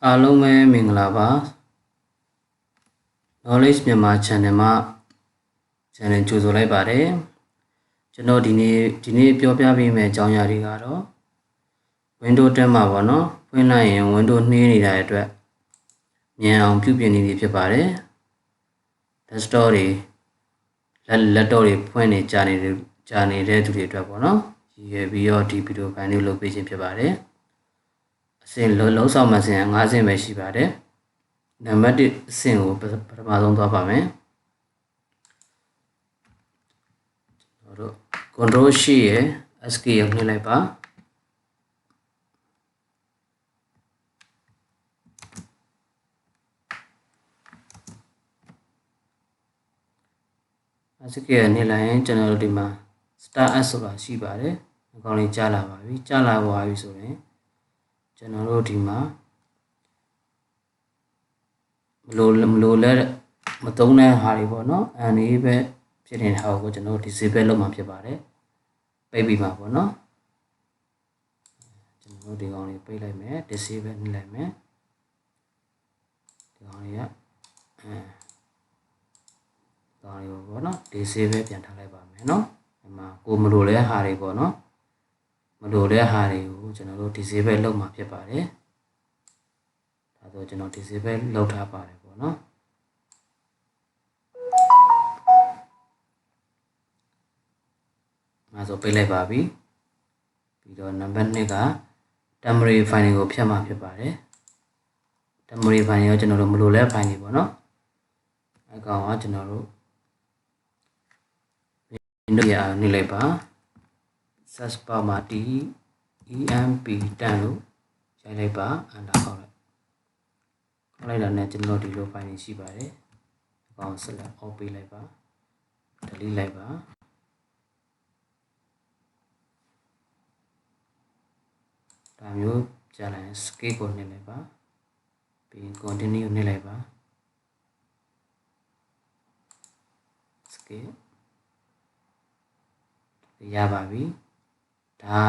အားလုံးပဲမင်္ဂလာပါ Knowledge မြန်မာ channel မှာ channel ကြိုဆိုလိုက်ပါတယ်ကျွန်တော်ဒီနေ့ပြောပြပေးမယ့်အကြောင်းအရာတွေကတော့ Windows 10မှာပေါ့နော်ဖွင့်လိုက်ရင် Windows နှေးနေတဲ့အတွက်မြန်အောင်ပြုပြင်နေပြီဖြစ်ပါတယ် Desktop တွေ Laptop တွေဖွင့်နေကြနေတဲ့သူတွေအတွက်ပေါ့နော်ရည်ရွယ်ပြီးတော့ဒီဗီဒီယိုဖိုင်လေးလုပ်ပေးခြင်းဖြစ်ပါတယ်အဆင့်လုံးဆောင်မှအဆင့်5ဆင့်ပဲရှိပါတယ်နံပါတ်1အဆင့်ကိုပထမဆုံးသွားပါမယ်တို့ Control Shift ရဲ့ SK ကိုနှိပ်လိုက်ပါSK ကိုနှိပ်လိုက်ရင်ကျွန်တော်တို့ဒီမှာ Start As ဆိုတာရှိပါတယ်အကောင်လေးကြားလာပါပြီကြားလာပါပြီဆိုရင်ကျွန်တော်တို့ဒီမှာမလို့လဲမသုံးတဲ့ဟာတွေပေါ့နော်အန်ဒီပဲဖြစ်နေတဲ့ဟာကိုကျွန်တော်တို့ disable လုပ်မှာဖြစ်ပါတယ်ပိတ်ပြီးပါပေါ့နော်ကျွန်တော်တို့ဒီကောင်လေးပိတ်လိုက်မယ် disable နှိပ်လိုက်မယ်ဒီကောင်လေးကကောင်လေးပေါ့နော် disable ပြန်ထားလိုက်ပါမယ်နော်ဒီမှာကိုမလို့လဲဟာတွေပေါ့နော်မလို့တဲ့ဟာတွေကိုကျွန်တော်တို့ disable လုပ်မှာဖြစ်ပါတယ်ဒါဆိုကျွန်တော် disable လုပ်ထားပါတယ်ပေါ့နော်အဲဆိုပိတ်လိုက်ပါပြီပြီးတော့နံပါတ်2က temporary file ကိုဖြတ်မှာဖြစ်ပါတယ် temporary file ကိုကျွန်တော်တို့မလို့လဲ file တွေပေါ့နော်အကောင်ကကျွန်တော်တို့ Windows ရနေလိုက်ပါ search bar မှာ emp10 လို့ရိုက်လိုက်ပါအန်တာခေါက်လိုက်တာနဲ့ကျွန်တော်ဒီလို file တွေရှိပါတယ်အကောင် select off ပေးလိုက်ပါ delete လိုက်ပါဒါမျိုးကြာလိုက်ရင် escape ကိုနှိပ်လိုက်ပါပြီး continue နှိပ်လိုက်ပါ escape ရပါပြီဒါ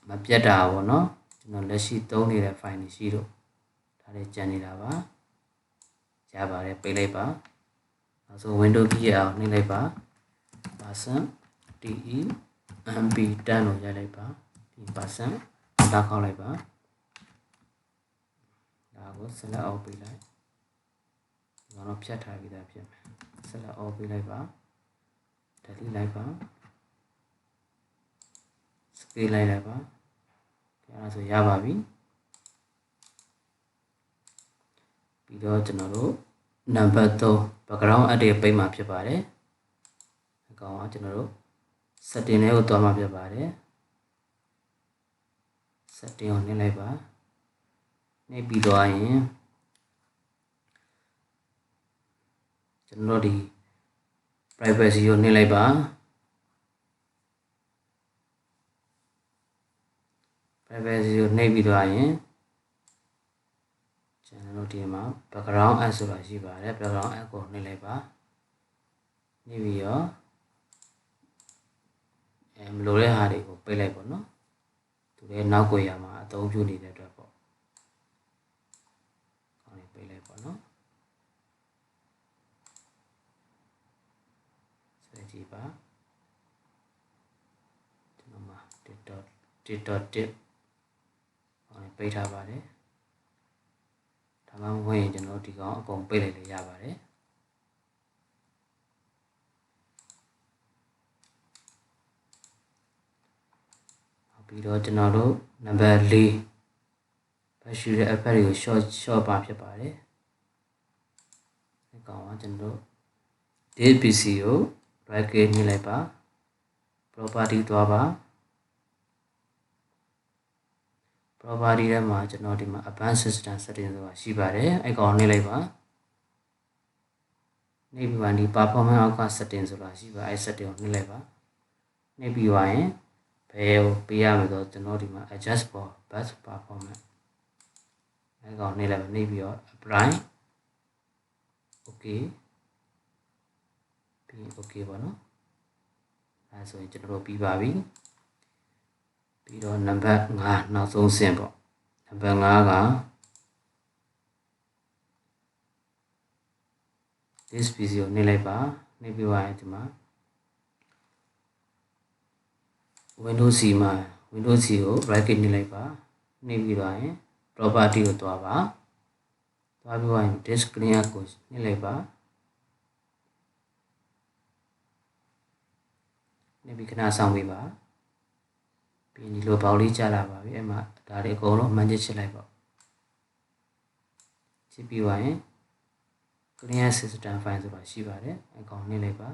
မပြတ်တာပေါ့နော်ကျွန်တော်လက်ရှိသုံးနေတဲ့ file တွေရှိတော့ဒါလေးကျန်နေတာပါရပါတယ်ပိတ်လိုက်ပါနောက်ဆုံး Windows key အောင်နှိပ်လိုက်ပါ %temp10 လို့ရိုက်လိုက်ပါဒီ % ဒါခေါက်လိုက်ပါဒါကို select out ပေးလိုက်ဒီကတော့ဖြတ်ထားပြီးသားဖြစ်မယ် select out ပေးလိုက်ပါ delete လိုက်ပါပေးလိုက်လိုက်ပါအဲဒါဆိုရပါပြီပြီးတော့ကျွန်တော်တို့နံပါတ်3 background edit ပိတ်မှာဖြစ်ပါတယ်အကောင်ကကျွန်တော်တို့ setting လေးကိုတွားမှာဖြစ်ပါတယ် setting ကိုနှိပ်လိုက်ပါနှိပ်ပြီးတော့ရင်ကျွန်တော်တို့ဒီ privacy ကိုနှိပ်လိုက်ပါprivacy ကိုနှိပ်ပြီးတော့ရင်ကျွန်တော်တို့ဒီမှာ background add ဆိုတာရှိပါတယ် background add ကိုနှိပ်လိုက်ပါနှိပ်ပြီးတော့မလိုတဲ့ဟာတွေကိုပိတ်လိုက်ပေါ့နော်သူလည်းနောက်ကိုရမှာအသုံးပြုနေတဲ့အတွက်ပေါ့ခေါင်းလေးပိတ်လိုက်ပေါ့နော်ဆက်ကြည့်ပါကျွန်တော်မှာ 1.1 ပိတ်ထားပါတယ်ဒါမှမဟုတ်ရင်ကျွန်တော်ဒီကောင်အကုန်ပိတ်လိုက်လည်းရပါတယ်ပြီးတော့ကျွန်တော်တို့နံပါတ်4 battery ရဲ့ effect တွေကို short ပါဖြစ်ပါတယ်ဒီကောင်ကကျွန်တော်တို့ this PC ကို right click နှိပ်လိုက်ပါ property သွားပါ property ထဲမှာကျွန်တော်ဒီမှာ advanced system setting ဆိုတာရှိပါတယ်အဲ့ကောင်နှိပ်လိုက်ပါနှိပ်ပြီးပါဒီ performance အောက်က setting ဆိုတာရှိပါအဲ့ setting ကိုနှိပ်လိုက်ပါနှိပ်ပြီးပါရင်ဘယ်ကိုပေးရမလဲဆိုတော့ကျွန်တော်ဒီမှာ adjust for best performance အဲ့ကောင်နှိပ်လိုက်ပါနှိပ်ပြီးတော့ apply okay ပြီး okay ပါနော်အဲဆိုရင်ကျွန်တော်တို့ပြီးပါပြီပြီးတော့နံပါတ်5နောက်ဆုံးဆင့်ပေါ့နံပါတ်5က this PC ကိုနှိပ်လိုက်ပါနှိပ်ပြီးသွားရင်ဒီမှာ Windows C မှာ Windows C ကို right click နှိပ်လိုက်ပါနှိပ်ပြီးသွားရင် property ကိုသွားပါသွားပြီးသွားရင် disk clear ကိုနှိပ်လိုက်ပါနှိပ်ပြီးခဏစောင့်ပေးပါပြီးဒီလိုပေါက်လေးကြားလာပါပြီအဲ့မှာဒါတွေအကုန်လုံးအမှန်ချစ်လိုက်ပါချစ်ပြီးသွားရင် clear system file ဆိုတာရှိပါတယ်အကောင်နှိပ်လိုက်ပါ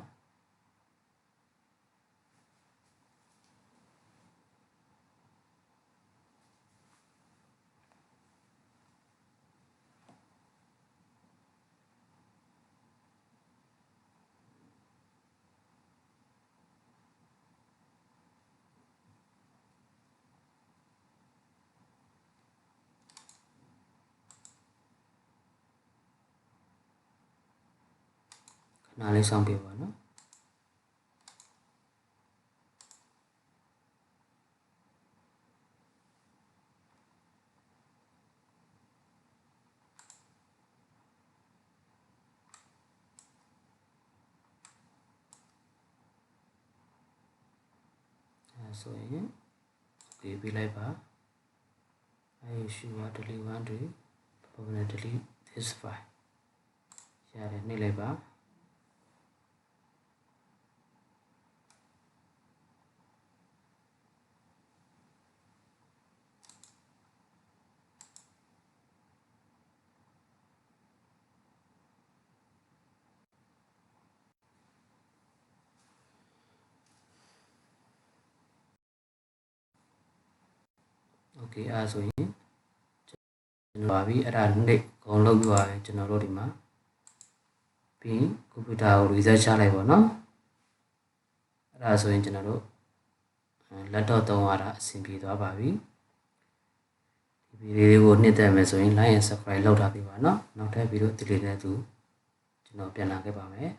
နားလေးဆောင်ပြပါနော်ဆိုရင် okay ပြလိုက်ပါI issue delete one to permanent delete this file ရတယ်နှိပ်လိုက်ပါOkay အဲ့ဆိုရင်ကျွန်တော်ပါပြီအဲ့ဒါနှိပ်အကုန်လုပ်ပြီးသွားရင်ကျွန်တော်တို့ဒီမှာပြီးကွန်ပျူတာကို reset ချလိုက်ပါတော့အဲ့ဒါဆိုရင်ကျွန်တော်တို့ laptop သုံးရတာအဆင်ပြေသွားပါပြီဒီဗီဒီယိုကိုနှစ်သက်မယ်ဆိုရင် like and subscribe လုပ်ထားပေးပါနော်နောက်ထပ်ဗီဒီယို delete တဲ့သူကျွန်တော်ပြန်လာခဲ့ပါမယ်